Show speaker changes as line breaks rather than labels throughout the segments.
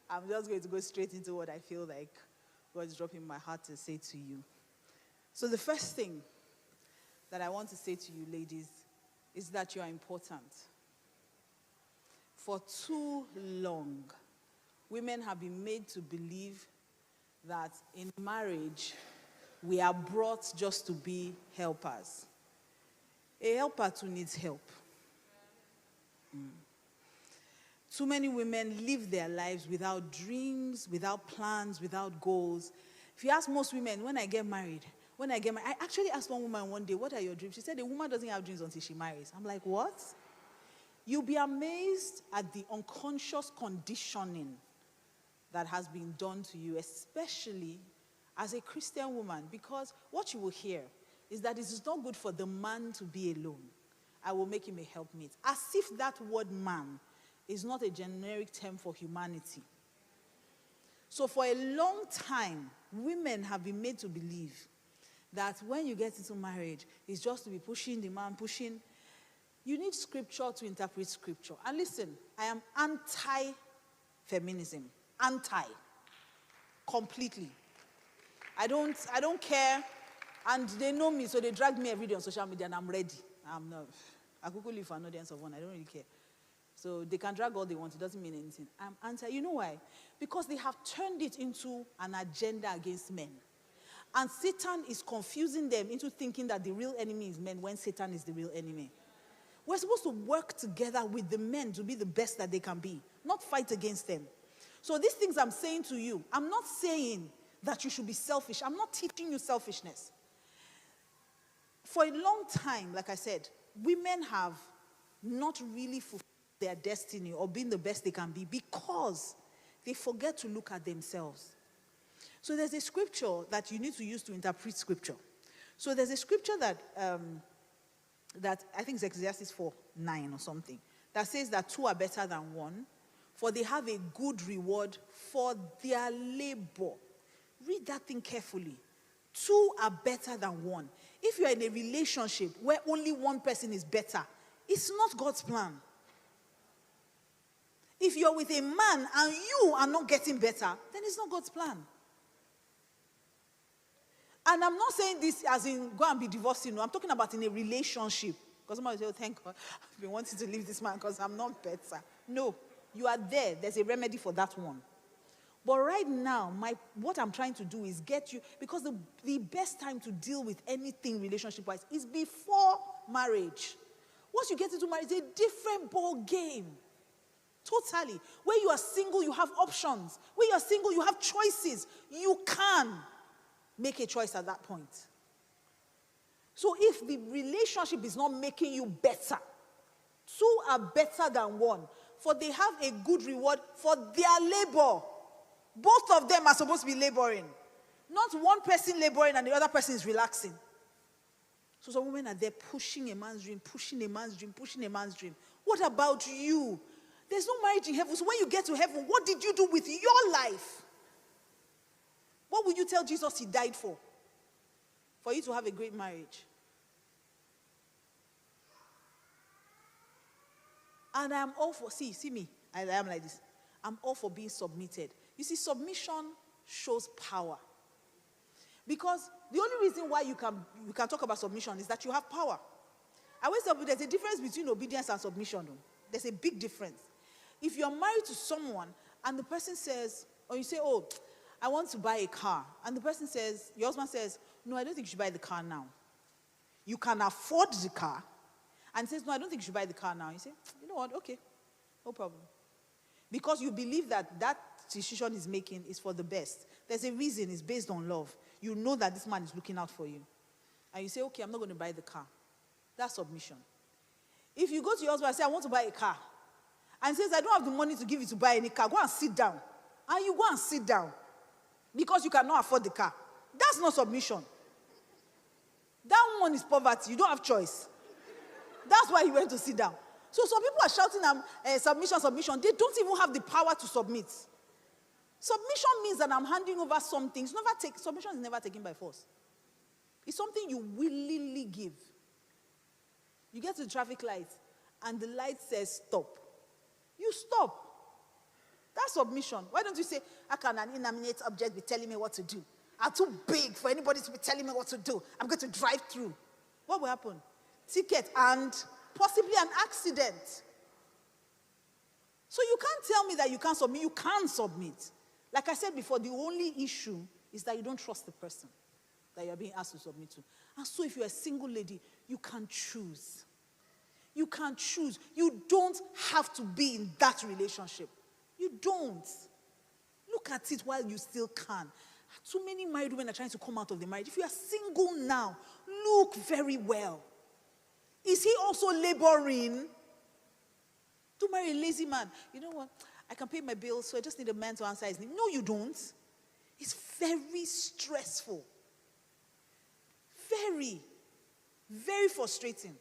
I'm just going to go straight into what I feel like God is dropping my heart to say to you. So the first thing that I want to say to you, ladies, is that you are important. For too long, women have been made to believe that in marriage, we are brought just to be helpers. A helper too needs help. Too many women live their lives without dreams, without plans, without goals. If you ask most women, when I get married, I actually asked one woman one day, what are your dreams? She said, a woman doesn't have dreams until she marries. I'm like, what? You'll be amazed at the unconscious conditioning that has been done to you, especially as a Christian woman, because what you will hear is that it is not good for the man to be alone. I will make him a helpmate. As if that word man is not a generic term for humanity. So for a long time, women have been made to believe that when you get into marriage, it's just to be pushing the man, pushing. You need scripture to interpret scripture. And listen, I am anti-feminism. Anti. Completely. I don't care. And they know me, so they drag me every day on social media, and I'm ready. I'm not. I could live for an audience of one. I don't really care. So they can drag all they want. It doesn't mean anything. I'm anti. You know why? Because they have turned it into an agenda against men. And Satan is confusing them into thinking that the real enemy is men when Satan is the real enemy. We're supposed to work together with the men to be the best that they can be, not fight against them. So these things I'm saying to you, I'm not saying that you should be selfish. I'm not teaching you selfishness. For a long time, like I said, women have not really fulfilled their destiny or been the best they can be because they forget to look at themselves. So there's a scripture that you need to use to interpret scripture. So there's a scripture that I think is Ecclesiastes 4:9 or something, that says that two are better than one, for they have a good reward for their labor. Read that thing carefully. Two are better than one. If you're in a relationship where only one person is better, it's not God's plan. If you're with a man and you are not getting better, then it's not God's plan. And I'm not saying this as in go and be divorced, you know. I'm talking about in a relationship. Because somebody will say, oh, thank God, I've been wanting to leave this man because I'm not better. No, you are there. There's a remedy for that one. But right now, what I'm trying to do is get you, because the best time to deal with anything relationship-wise is before marriage. Once you get into marriage, it's a different ball game. Totally. Where you are single, you have options. Where you are single, you have choices. You can make a choice at that point. So if the relationship is not making you better, two are better than one, for they have a good reward for their labor. Both of them are supposed to be laboring. Not one person laboring and the other person is relaxing. So some women are there pushing a man's dream, pushing a man's dream, pushing a man's dream. What about you? There's no marriage in heaven. So when you get to heaven, what did you do with your life? What would you tell Jesus he died for? For you to have a great marriage. And I am all for, see me, I am like this. I'm all for being submitted. You see, submission shows power. Because the only reason why you can talk about submission is that you have power. I always tell you there's a difference between obedience and submission. There's a big difference. If you're married to someone and the person says, or you say, oh, I want to buy a car. And the person says, your husband says, no, I don't think you should buy the car now. You can afford the car. And says, no, I don't think you should buy the car now. You say, you know what, okay, no problem. Because you believe that that decision he's making is for the best. There's a reason, it's based on love. You know that this man is looking out for you. And you say, okay, I'm not going to buy the car. That's submission. If you go to your husband and say, I want to buy a car, and he says, I don't have the money to give you to buy any car, go and sit down. And you go and sit down because you cannot afford the car. That's not submission. That one is poverty. You don't have choice. That's why you went to sit down. So some people are shouting submission. They don't even have the power to submit. Submission means that I'm handing over something. Submission is never taken by force. It's something you willingly give. You get to the traffic light, and the light says stop. You stop. That's submission. Why don't you say, how can an inanimate object be telling me what to do? I'm too big for anybody to be telling me what to do. I'm going to drive through. What will happen? Ticket and possibly an accident. So you can't tell me that you can't submit. You can submit. Like I said before, the only issue is that you don't trust the person that you're being asked to submit to. And so if you're a single lady, you can choose. You can choose. You don't have to be in that relationship. You don't. Look at it while you still can. Too many married women are trying to come out of the marriage. If you are single now, look very well. Is he also laboring? Don't marry a lazy man. You know what? I can pay my bills, so I just need a man to answer his name. No, you don't. It's very stressful. Very, very frustrating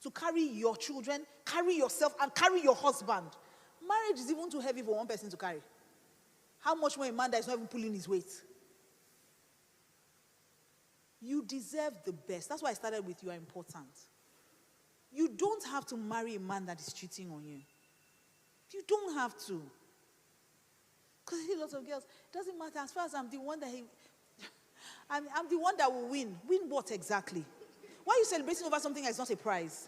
to carry your children, carry yourself, and carry your husband. Marriage is even too heavy for one person to carry. How much more a man that is not even pulling his weight? You deserve the best. That's why I started with you are important. You don't have to marry a man that is cheating on you. You don't have to. Because I see lots of girls, it doesn't matter as far as I'm the one that I'm the one that will win. Win what exactly? Why are you celebrating over something that's not a prize?